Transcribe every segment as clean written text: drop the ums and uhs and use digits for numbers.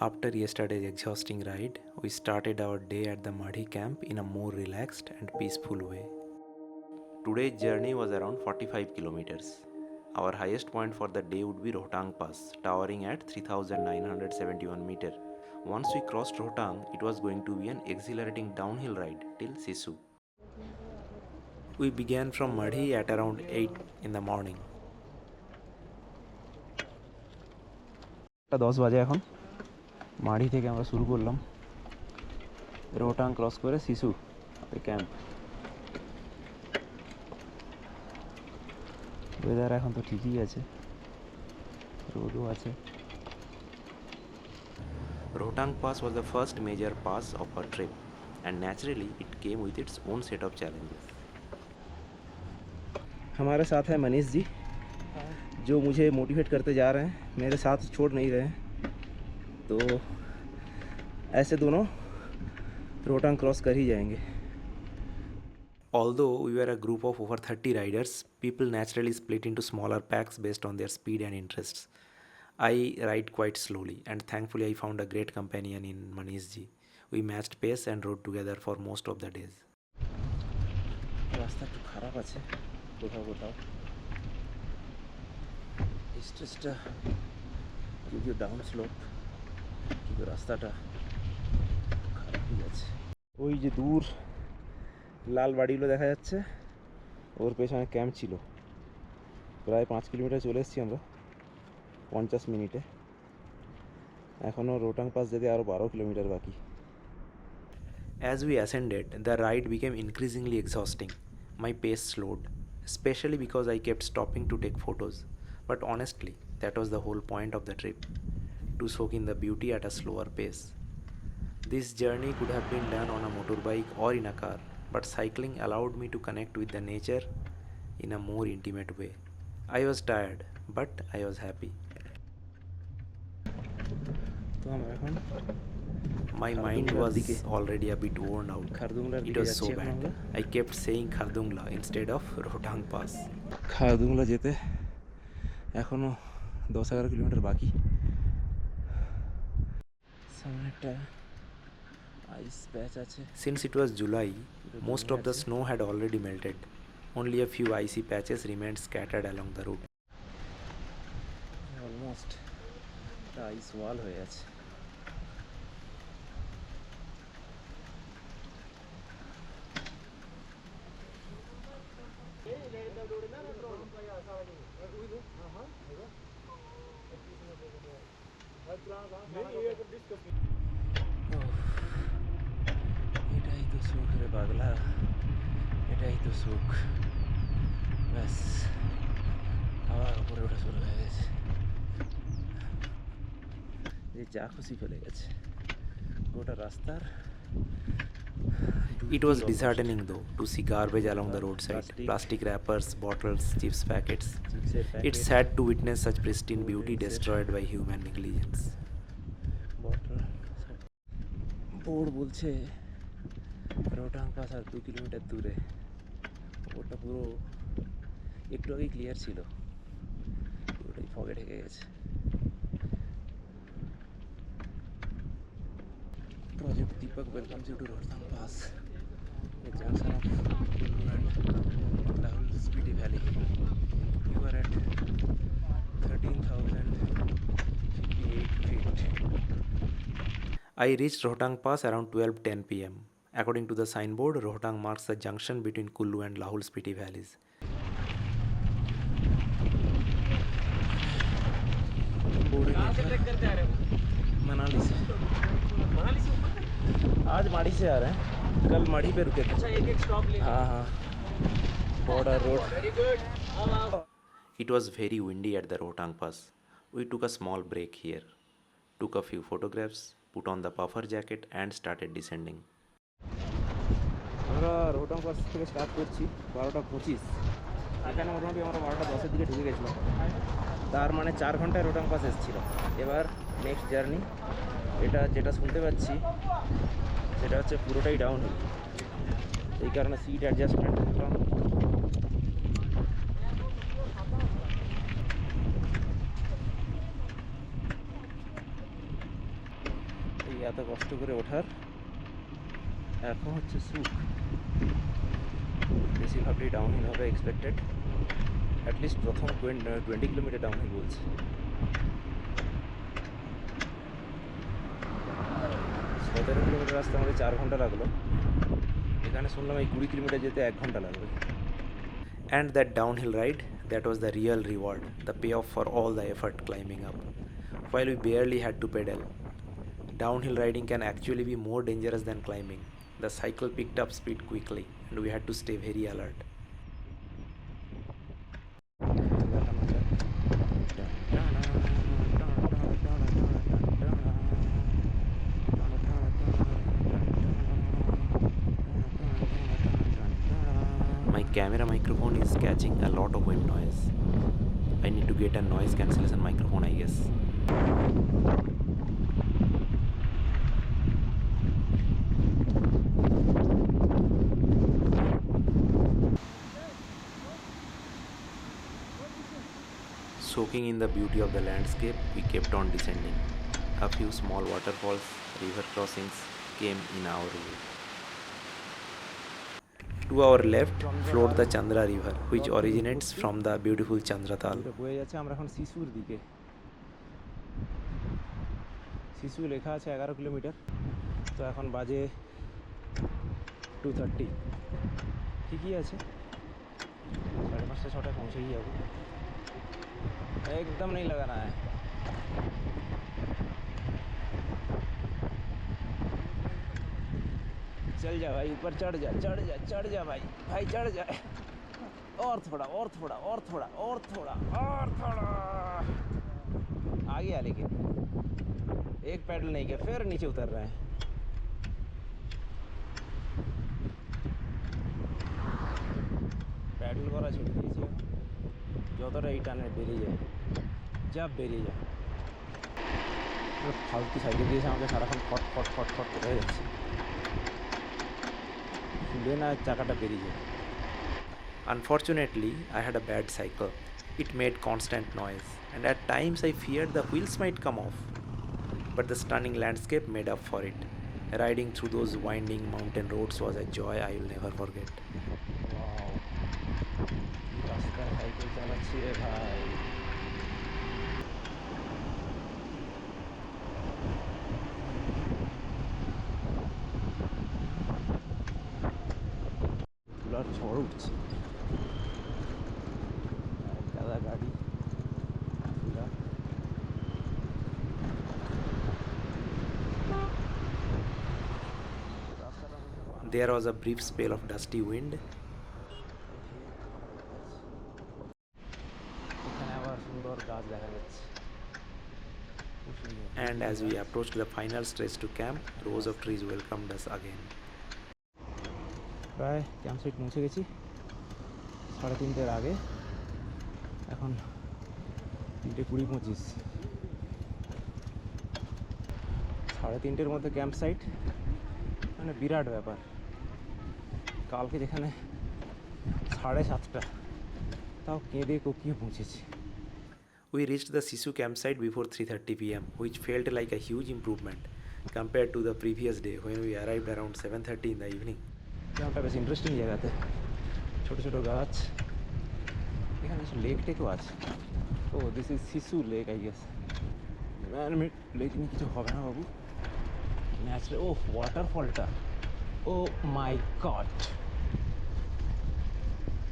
After yesterday's exhausting ride, we started our day at the Madhi camp in a more relaxed and peaceful way. Today's journey was around 45 kilometers. Our highest point for the day would be Rohtang Pass, towering at 3971 meters. Once we crossed Rohtang, it was going to be an exhilarating downhill ride till Sisu. We began from Madhi at around 8 in the morning. 10 বাজে এখন মাড়ি থেকে আমরা শুরু করলাম Rohtang cross করে Sissu camp. Weather এখন তো ঠিকই আছে, রোদও আছে। Rohtang Pass was the first major pass of our trip, and naturally it came with its own set of challenges. हमारे साथ है मनीष जी, जो मुझे मोटिवेट करते जा रहे हैं, मेरे साथ छोड़ नहीं रहे हैं। तो ऐसे दोनों रोहतांग क्रॉस कर ही जाएंगे। Although we were a group of over 30 riders, people naturally split into smaller packs based on their speed and interests. I ride quite slowly, and thankfully I found a great companion in Manish ji. We matched pace and rode together for most of the days. রাস্তা একটু খারাপ আছে কোথাও কোথাও, স্ট্রেচটা যদিও down slope, কিন্তু রাস্তাটা খারাপই আছে। ওই যে দূর লাল বাড়িগুলো দেখা যাচ্ছে, ওর পেছনে ক্যাম্প ছিল। প্রায় 5 কিলোমিটার চলে এসেছি আমরা 50 মিনিটে। এখনও রোহটাং পাস যেতে আরও 12 কিলোমিটার বাকি। As we ascended, the ride became increasingly exhausting. My pace slowed, especially because I kept stopping to take photos. But honestly, that was the whole point of the trip, to soak in the beauty at a slower pace. This journey could have been done on a motorbike or in a car, but cycling allowed me to connect with the nature in a more intimate way. I was tired, but I was happy. My mind was already a bit worn out. It was so bad. I kept saying Khardungla instead of Rohtang Pass. Khardungla যেতে এখনো 10-11 kilometre বাকি। সামনে একটা আইস প্যাচ আছে। Since it was July, most of the snow had already melted. Only a few icy patches remained scattered along the route. Almost the ice wall হয়ে আছে। এটাই তো সুখ রে পাগলা, এটাই তো সুখ। ব্যাস আবার উপরে ওঠা শুরু হয়ে গেছে, যে যা খুশি ফেলে গেছে গোটা রাস্তার। It was disheartening though to see garbage along the roadside, plastic wrappers, bottles, chips packets. It's sad to witness such pristine beauty destroyed by human negligence. Board বলছে রোহটাং পাস আর 2 কিলোমিটার দূরে। ওটা পুরো একটু আগেই ক্লিয়ার ছিল, পুরোটাই ফগে ঢেকে গেছে। Project Deepak welcomes you to Rohtang Pass, the junction of Kullu and Lahul Spiti Valley. You are at 13,058 feet. I reached Rohtang Pass around 12:10 p.m. According to the signboard, Rohtang marks the junction between Kullu and Lahul Spiti valleys. Manali से आज माड़ी से आ रहे हैं, कल माड़ी पे रुके थे। अच्छा, एक स्टॉप ले। हाँ हाँ, border road. It was very windy at the Rohtang Pass. We took a small break here, took a few photographs, put on the puffer jacket and started descending. আমরা রোহটাং পাস থেকে স্টার্ট করছি 12:25। এখানে মোটামুটি আমরা 12:10-এর দিকে ঢুকে গেছিলাম, তার মানে 4 ঘন্টায় রোহটাং পাস এসেছিলাম। এবার নেক্সট জার্নি, এটা যেটা শুনতে পাচ্ছি সেটা হচ্ছে পুরোটাই ডাউনহিল, এই কারণে সিট অ্যাডজাস্টমেন্ট করলাম। এত কষ্ট করে ওঠার এখন হচ্ছে সুখ। বেশিরভাগই ডাউনহিল হবে এক্সপেক্টেড, অ্যাটলিস্ট প্রথম 20 কিলোমিটার ডাউনহিল বলছে। 17 কিলোমিটার রাস্তা আমাদের 4 ঘন্টা লাগলো, এখানে শুনলাম এই 20 কিলোমিটার যেতে 1 ঘন্টা লাগবে। And that downhill ride, that was the real reward, the payoff for all the effort climbing up. While we barely had to pedal. Downhill riding can actually be more dangerous than climbing. The cycle picked up speed quickly and we had to stay very alert. My camera microphone is catching a lot of wind noise. I need to get a noise cancellation microphone, I guess. Soaking in the beauty of the landscape, we kept on descending. A few small waterfalls, river crossings came in our way. To our left flowed the Chandra river, which originates from the beautiful Chandratal. বয়ে যাচ্ছে, আমরা এখন শিশুর দিকে। শিশু লেখা আছে 11 kilometre, তো এখন বাজে 2:30। ঠিকই আছে, 5:30 6টায় পৌঁছেই যাবো। एकदम नहीं लगाना है। चल जा भाई, ऊपर चढ़ जा, चढ़ जा, चढ़ जा भाई, भाई चढ़ जा। और थोड़ा, और थोड़ा, और थोड़ा, और थोड़ा, और थोड़ा। आ गया, लेकिन एक पैडल नहीं किया, फिर नीचे उतर रहे हैं। पैडल करा छोड़ दिए, যতটাই টানে বেরিয়ে যায়, যা বেরিয়ে যায়। ফালতু সাইকেল দিয়েছে আমাকে, সারাক্ষণ ফট ফট ফট ফট করে যাচ্ছে, খুলে না চাকাটা বেরিয়ে যায়। Unfortunately, I had a bad cycle. It made constant noise, and at times I feared the wheels might come off. But the stunning landscape made up for it. Riding through those winding mountain roads was a joy I will never forget. Wow! রাস্তায় cycle চালাচ্ছি রে ভাই। ধুলার ঝড় উঠছে, দাদা গাড়ি ধুলা। There was a brief spell of dusty wind. And as we approached the final stretch to camp, rows of trees welcomed us again. প্রায় ক্যাম্প সাইট পৌঁছে গেছি 3:30-এর আগে, এখন 3:20-25। 3:30-এর মধ্যে ক্যাম্প সাইট মানে বিরাট ব্যাপার। কালকে যেখানে 7:30, তাও কেঁদে কোকিয়ে পৌঁছেছি। We reached the Sisu campsite before 3:30 p.m., which felt like a huge improvement compared to the previous day when we arrived around 7:30 in the evening. ক্যাম্পটা বেশ ইন্টারেস্টিং জায়গাতে, ছোটো ছোটো গাছ, এখানে লেক টেকও আছে। ও দিস ইজ শিশু lake, I guess. Man-made lake নিয়ে কিছু হবে না বাবু, ন্যাচারাল। ও ওয়াটারফলটা, ও মাই গড,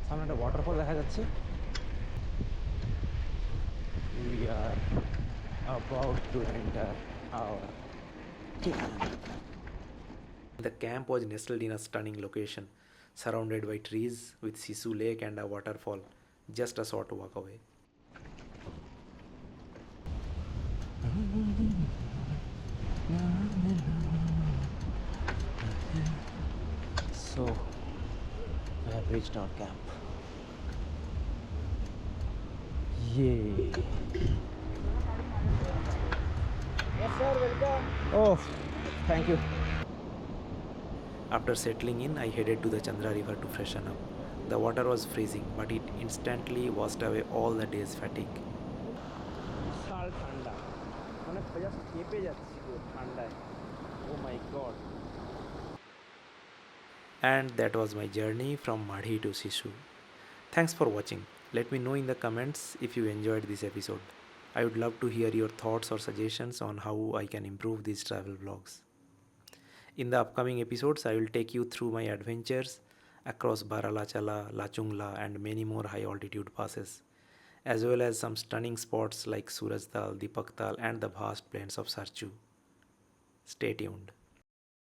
সামনে একটা ওয়াটারফল দেখা যাচ্ছে। We are about to enter our camp. The camp was nestled in a stunning location, surrounded by trees with Sisu Lake and a waterfall just a short walk away. So, we have reached our camp. Yay! Yes sir, welcome. Oh, thank you. After settling in, I headed to the Chandra river to freshen up. The water was freezing, but it instantly washed away all the day's fatigue. বিশাল ঠান্ডা, মানে just কেঁপে যাচ্ছি ঠান্ডায়। Oh my god. And that was my journey from Madhi to Sishu. Thanks for watching. Let me know in the comments if you enjoyed this episode. I would love to hear your thoughts or suggestions on how I can improve these travel vlogs. In the upcoming episodes, I will take you through my adventures across Baralachala, Lachungla, and many more high altitude passes, as well as some stunning spots like Surajtal, Dipaktal, and the vast plains of Sarchu. Stay tuned.